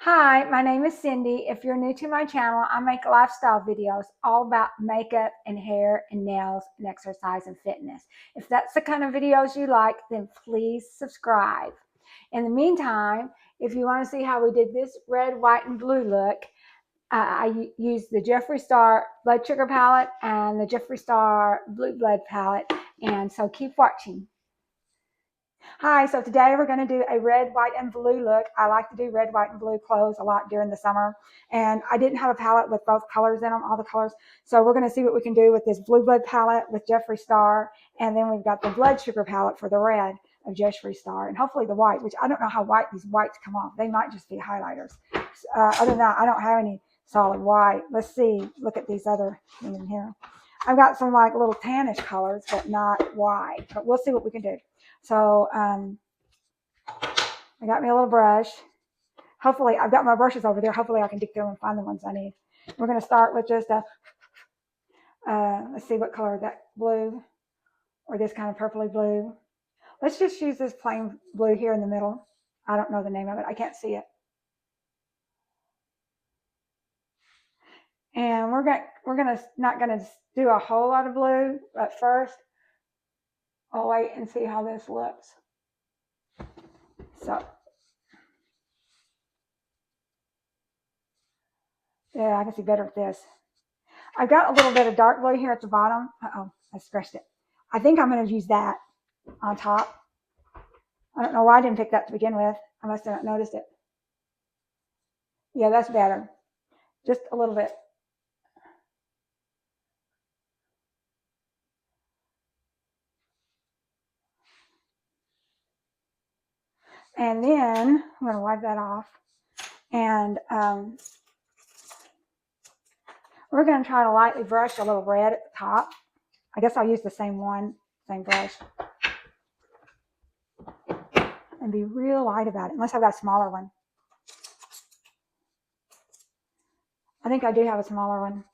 Hi, my name is Cindy. If you're new to my channel, I make lifestyle videos all about makeup and hair and nails and exercise and fitness. If that's the kind of videos you like, then please subscribe. In the meantime, if you want to see how we did this red, white, and blue look, I used the Jeffree Star Blood Sugar palette and the Jeffree Star Blue Blood palette. And so keep watching. Hi, so today we're going to do a red, white, and blue look. I like to do red, white, and blue clothes a lot during the summer. And I didn't have a palette with both colors in them, all the colors. So we're going to see what we can do with this blue blood palette with Jeffree Star. And then we've got the blood sugar palette for the red of Jeffree Star. And hopefully the white, which I don't know how white these whites come off. They might just be highlighters. Other than that, I don't have any solid white. Let's see. Look at these other in here. I've got some like little tannish colors, but not white. But we'll see what we can do. So I got me a little brush. Hopefully, I've got my brushes over there. Hopefully, I can dig through them and find the ones I need. We're going to start with just let's see what color, that blue or this kind of purpley blue. Let's just use this plain blue here in the middle. I don't know the name of it. I can't see it. And we're not gonna do a whole lot of blue at first. I'll wait and see how this looks. So yeah, I can see better with this. I've got a little bit of dark blue here at the bottom. Uh-oh, I scratched it. I think I'm going to use that on top. I don't know why I didn't pick that to begin with. I must have not noticed it. Yeah, that's better. Just a little bit. And then I'm going to wipe that off. And we're going to try to lightly brush a little red at the top. I guess I'll use the same brush. And be real light about it, unless I've got a smaller one. I think I do have a smaller one.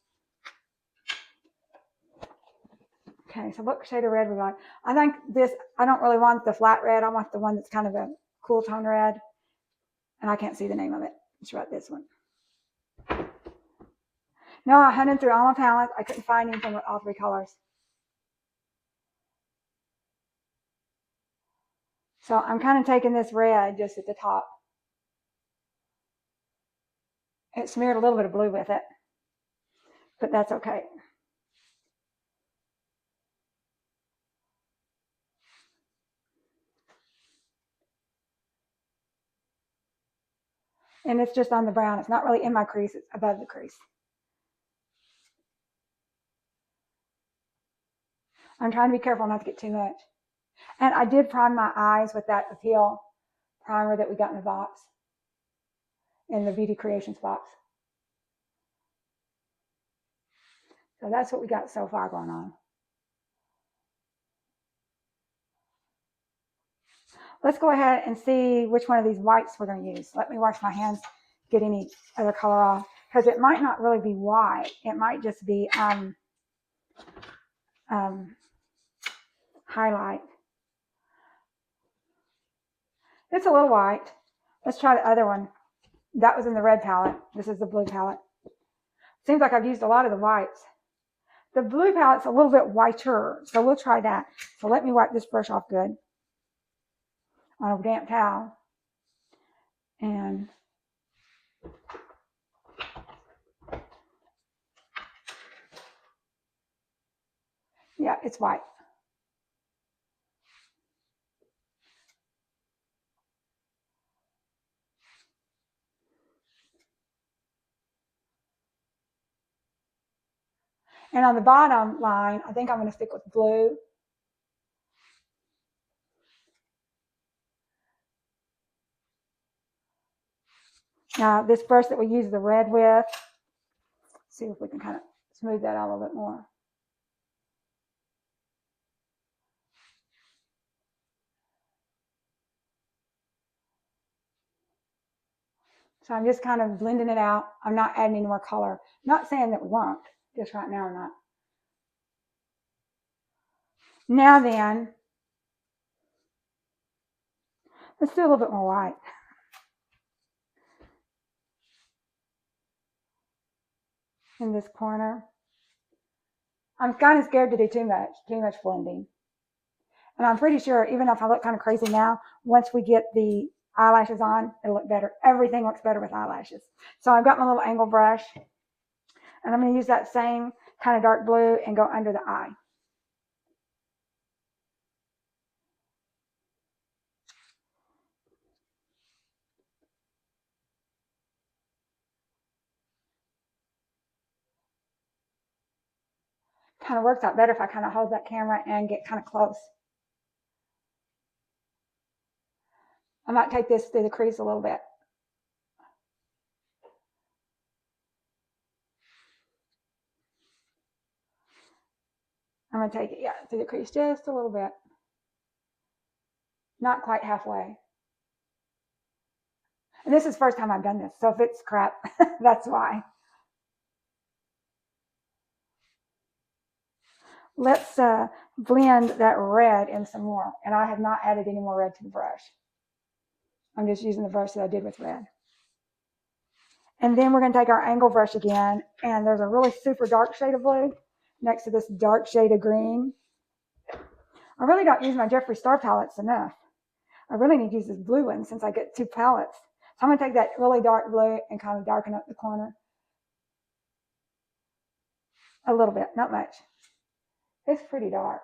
Okay, so what shade of red we like? I think this, I don't really want the flat red. I want the one that's kind of a cool tone red. And I can't see the name of it. It's about this one. No, I hunted through all my palettes. I couldn't find anything with all three colors. So I'm kind of taking this red just at the top. It smeared a little bit of blue with it, but that's okay. And it's just on the brown. It's not really in my crease. It's above the crease. I'm trying to be careful not to get too much. And I did prime my eyes with that Appeal primer that we got in the box, in the Beauty Creations box. So that's what we got so far going on. Let's go ahead and see which one of these whites we're going to use. Let me wash my hands, get any other color off, because it might not really be white. It might just be highlight. It's a little white. Let's try the other one. That was in the red palette. This is the blue palette. Seems like I've used a lot of the whites. The blue palette's a little bit whiter, so we'll try that. So let me wipe this brush off good on a damp towel. And yeah, it's white. And on the bottom line, I think I'm going to stick with blue. Now, this brush that we use the red with, see if we can kind of smooth that out a little bit more. So I'm just kind of blending it out. I'm not adding any more color. Not saying that we won't, just right now I'm not. Now then, let's do a little bit more white. in this corner. I'm kind of scared to do too much blending. And I'm pretty sure, even if I look kind of crazy now, once we get the eyelashes on, it'll look better. Everything looks better with eyelashes. So I've got my little angle brush, and I'm going to use that same kind of dark blue and go under the eye. Kind of works out better if I kind of hold that camera and get kind of close. I might take this through the crease a little bit. I'm going to take it, yeah, through the crease just a little bit. Not quite halfway. And this is the first time I've done this, so if it's crap, that's why. Let's blend that red in some more. And I have not added any more red to the brush. I'm just using the brush that I did with red. And then we're going to take our angle brush again, and there's a really super dark shade of blue next to this dark shade of green. I really don't use my Jeffree Star palettes enough. I really need to use this blue one since I get two palettes. So I'm going to take that really dark blue and kind of darken up the corner. A little bit, not much. It's pretty dark.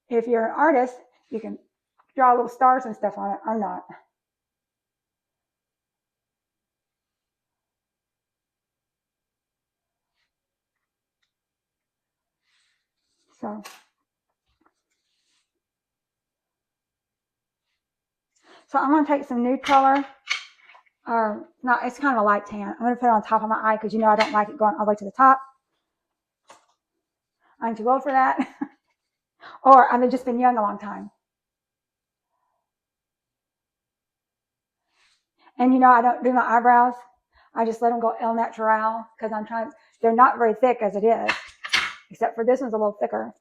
If you're an artist, you can draw little stars and stuff on it. I'm not. So I'm going to take some nude color, or no, it's kind of a light tan. I'm going to put it on top of my eye because you know I don't like it going all the way to the top. I'm too old for that. Or I've just been young a long time. And you know, I don't do my eyebrows. I just let them go el natural because I'm trying. They're not very thick as it is, except for this one's a little thicker.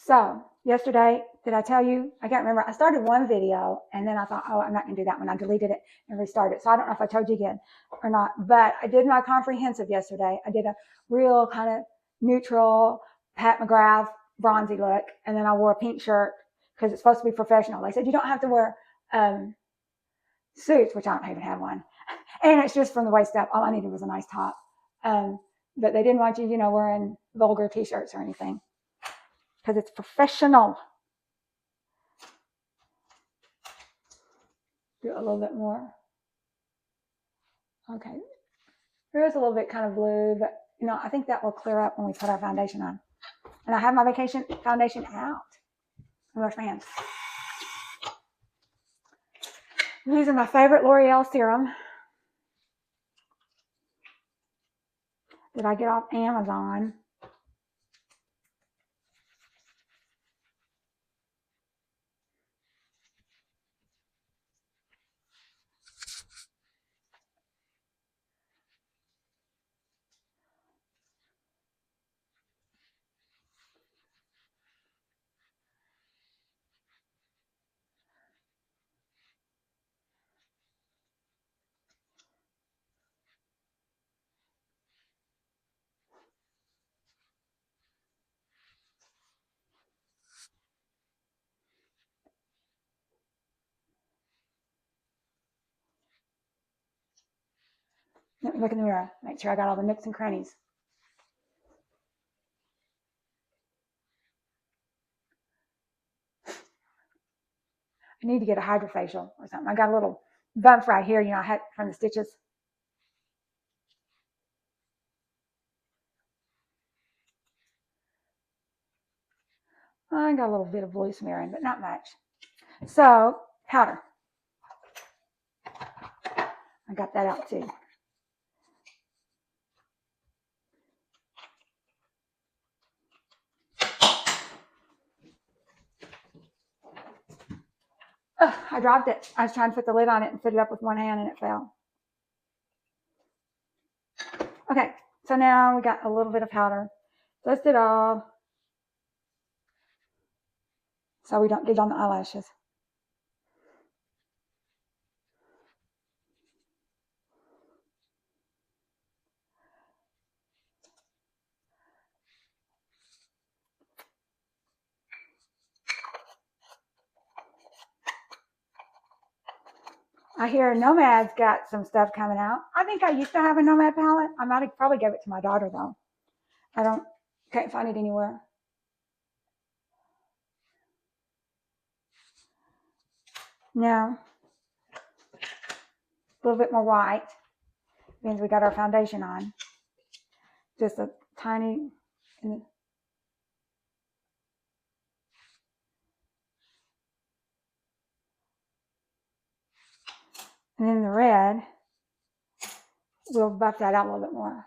So yesterday, did I tell you? I can't remember. I started one video and then I thought, oh, I'm not going to do that one. I deleted it and restarted. So I don't know if I told you again or not, but I did my comprehensive yesterday. I did a real kind of neutral Pat McGrath bronzy look. And then I wore a pink shirt because it's supposed to be professional. They said you don't have to wear suits, which I don't even have one. And it's just from the waist up. All I needed was a nice top. But they didn't want you, you know, wearing vulgar t-shirts or anything, because it's professional. Do a little bit more. Okay. There is a little bit kind of blue, but you know, I think that will clear up when we put our foundation on. And I have my vacation foundation out. Wash my hands. I'm using my favorite L'Oreal serum that I get off Amazon. Let me look in the mirror, make sure I got all the nooks and crannies. I need to get a hydrofacial or something. I got a little bump right here, you know, I had from the stitches. I got a little bit of blue smearing, but not much. So, powder. I got that out too. Ugh, I dropped it. I was trying to put the lid on it and fit it up with one hand and it fell. Okay, so now we got a little bit of powder. Dust it all so we don't get on the eyelashes. I hear Nomad's got some stuff coming out. I think I used to have a Nomad palette. I might have probably gave it to my daughter though. Can't find it anywhere. Now, a little bit more white means we got our foundation on. Just a tiny, and then the red, we'll buff that out a little bit more.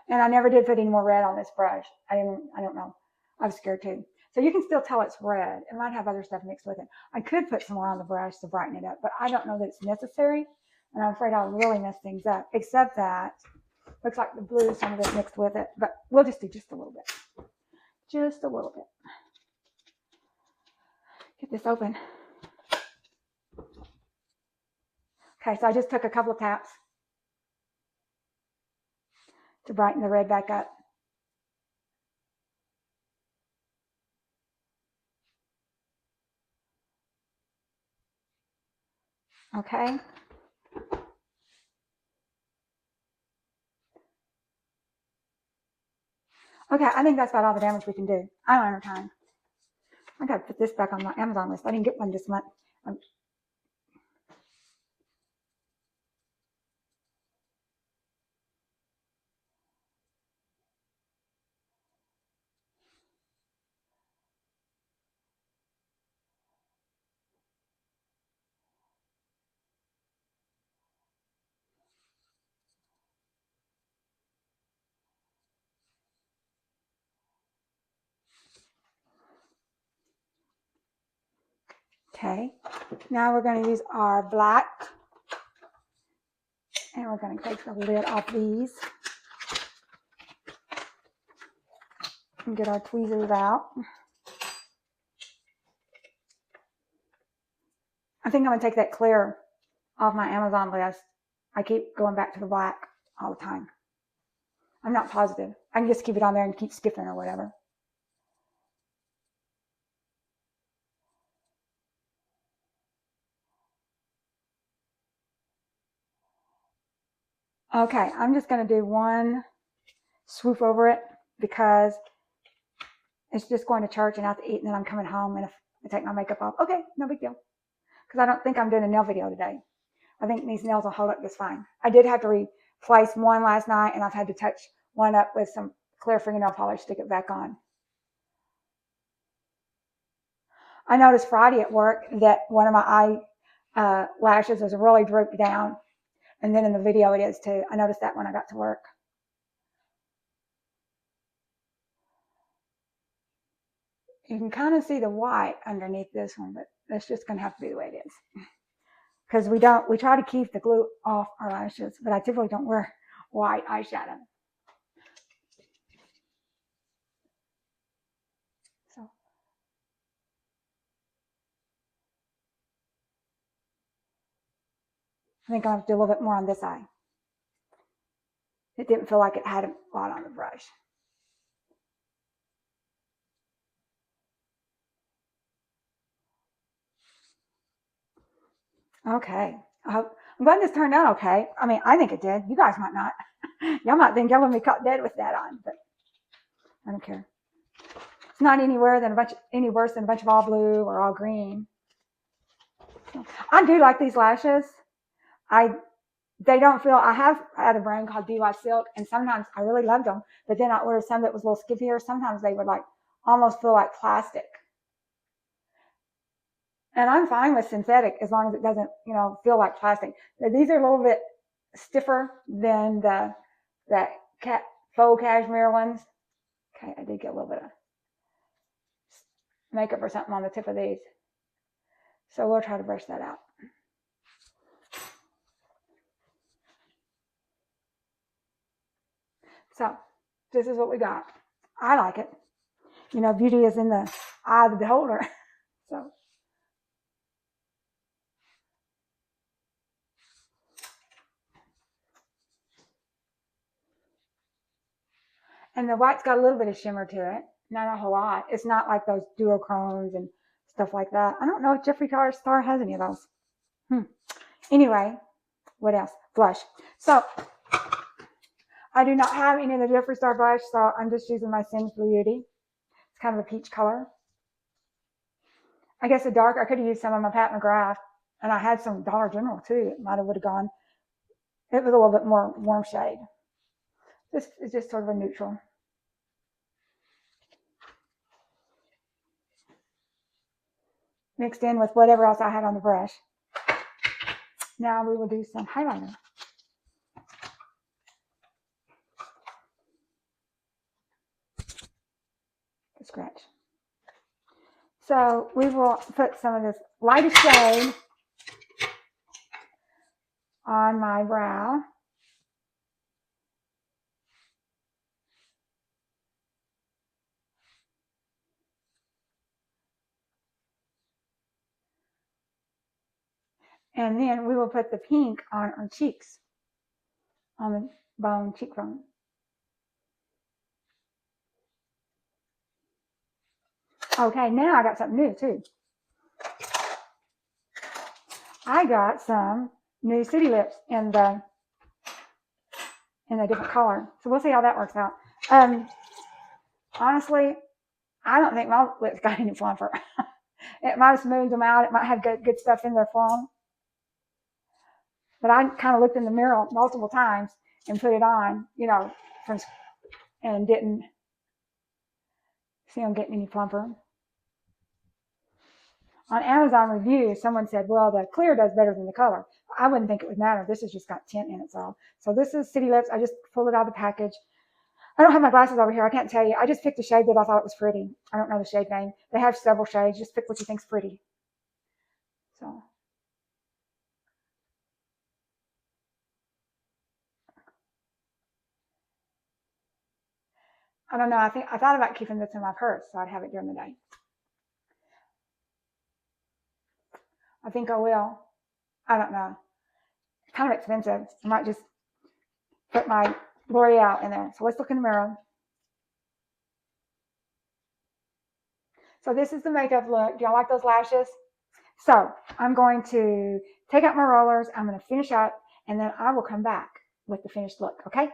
And I never did put any more red on this brush. I don't know. I was scared too. So you can still tell it's red. It might have other stuff mixed with it. I could put some more on the brush to brighten it up, but I don't know that it's necessary. And I'm afraid I'll really mess things up. Except that looks like the blue, some of it mixed with it. But we'll just do just a little bit. Just a little bit. Get this open. Okay, so I just took a couple of taps to brighten the red back up. Okay. Okay, I think that's about all the damage we can do. I don't have time. I gotta put this back on my Amazon list. I didn't get one this month. Okay, now we're going to use our black and we're going to take the lid off these and get our tweezers out. I think I'm going to take that clear off my Amazon list. I keep going back to the black all the time. I'm not positive. I can just keep it on there and keep skipping or whatever. Okay, I'm just going to do one swoop over it because it's just going to church and out to eat, and then I'm coming home, and if I take my makeup off, okay, no big deal. Because I don't think I'm doing a nail video today. I think these nails will hold up just fine. I did have to replace one last night, and I've had to touch one up with some clear fingernail polish, stick it back on. I noticed Friday at work that one of my lashes was really drooped down, and then in the video it is too. I noticed that when I got to work. You can kind of see the white underneath this one, but that's just going to have to be the way it is. Because we try to keep the glue off our lashes, but I typically don't wear white eyeshadow. So I think I'll have to do a little bit more on this eye. It didn't feel like it had a lot on the brush. Okay. I'm glad this turned out okay. I mean, I think it did. You guys might not. Y'all might think y'all would be caught dead with that on, but I don't care. It's not any worse than a bunch of all blue or all green. So, I do like these lashes. They don't feel. I have had a brand called DY Silk, and sometimes I really loved them, but then I ordered some that was a little skippier. Sometimes they would like almost feel like plastic. And I'm fine with synthetic as long as it doesn't, feel like plastic. These are a little bit stiffer than the faux cashmere ones. Okay, I did get a little bit of makeup or something on the tip of these. So we'll try to brush that out. So this is what we got. I like it. Beauty is in the eye of the beholder. So. And the white's got a little bit of shimmer to it. Not a whole lot. It's not like those duochromes and stuff like that. I don't know if Jeffree Star has any of those. Anyway, what else? Blush. So I do not have any of the Jeffree Star blush, so I'm just using my Sims Beauty. It's kind of a peach color. I guess the dark, I could have used some of my Pat McGrath, and I had some Dollar General too. It might have would have gone. It was a little bit more warm shade. This is just sort of a neutral. Mixed in with whatever else I had on the brush. Now we will do some highlighter. Scratch. So we will put some of this lightest shade on my brow. And then we will put the pink on our cheeks, on the bone, cheekbone. Okay, now I got something new too. I got some new City Lips in a different color. So we'll see how that works out. Honestly, I don't think my lips got any fluffer. It might have smoothed them out. It might have good stuff in there for them. But I kind of looked in the mirror multiple times and put it on, and didn't see them getting any plumper. On Amazon reviews, someone said, well, the clear does better than the color. I wouldn't think it would matter. This has just got tint in it. So this is City Lips. I just pulled it out of the package. I don't have my glasses over here. I can't tell you. I just picked a shade that I thought was pretty. I don't know the shade name. They have several shades. Just pick what you think's pretty. So. I don't know. I thought about keeping this in my purse so I'd have it during the day. I think I will. I don't know. It's kind of expensive. I might just put my Gloria out in there. So let's look in the mirror. So this is the makeup look. Do y'all like those lashes? So I'm going to take out my rollers. I'm going to finish up, and then I will come back with the finished look, okay?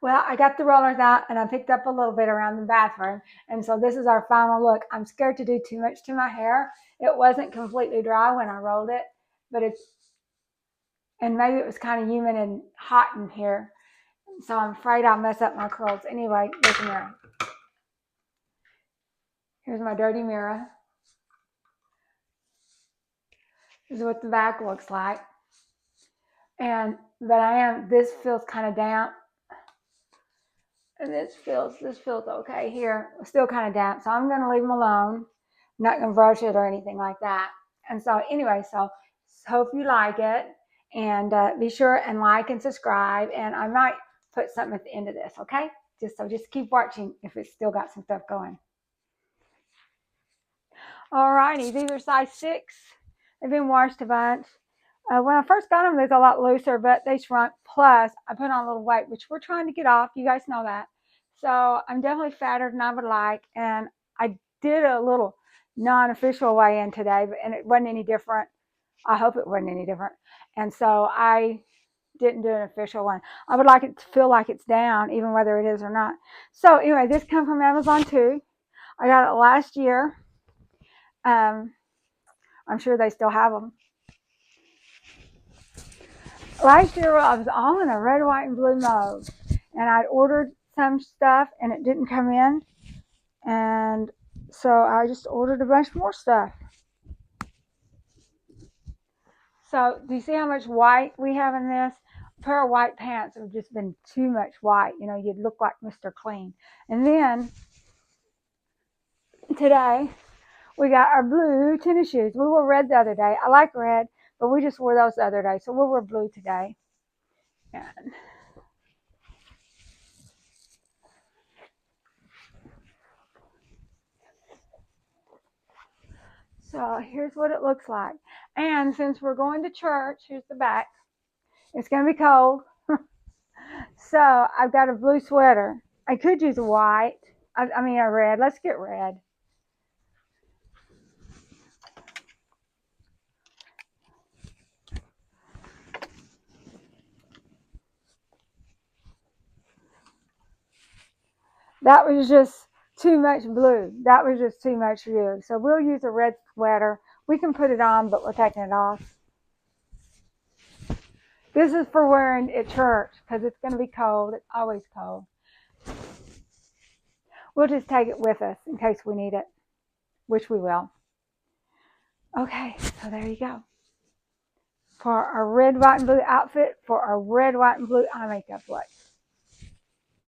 Well, I got the rollers out, and I picked up a little bit around the bathroom. And so this is our final look. I'm scared to do too much to my hair. It wasn't completely dry when I rolled it, but and maybe it was kind of humid and hot in here. So I'm afraid I'll mess up my curls. Anyway, there's a mirror. Here's my dirty mirror. This is what the back looks like. But this feels kind of damp. And this feels okay here. Still kind of damp. So I'm going to leave them alone. I'm not going to brush it or anything like that. And so anyway, so hope you like it. And be sure and like and subscribe. And I might put something at the end of this, okay? Just keep watching if it's still got some stuff going. Alrighty, these are size 6. They've been washed a bunch. When I first got them, they was a lot looser, but they shrunk. Plus, I put on a little weight, which we're trying to get off. You guys know that. So I'm definitely fatter than I would like. And I did a little non-official weigh-in today, and it wasn't any different. I hope it wasn't any different. And so I didn't do an official one. I would like it to feel like it's down, even whether it is or not. So anyway, this comes from Amazon too. I got it last year. I'm sure they still have them. Last year I was all in a red, white, and blue mode, and I'd ordered some stuff and it didn't come in, and so I just ordered a bunch more stuff. So do you see how much white we have in this? A pair of white pants have just been too much white. You know, you'd look like Mr. Clean. And then today we got our blue tennis shoes. We wore red the other day. I like red, but we just wore those the other day. So we'll wear blue today. And so here's what it looks like. And since we're going to church, here's the back. It's going to be cold. So I've got a blue sweater. I could use a white. I mean a red. Let's get red. That was just too much blue. That was just too much blue. So we'll use a red sweater. We can put it on, but we're taking it off. This is for wearing at church because it's going to be cold. It's always cold. We'll just take it with us in case we need it, which we will. Okay, so there you go. For our red, white, and blue outfit, for our red, white, and blue eye makeup look.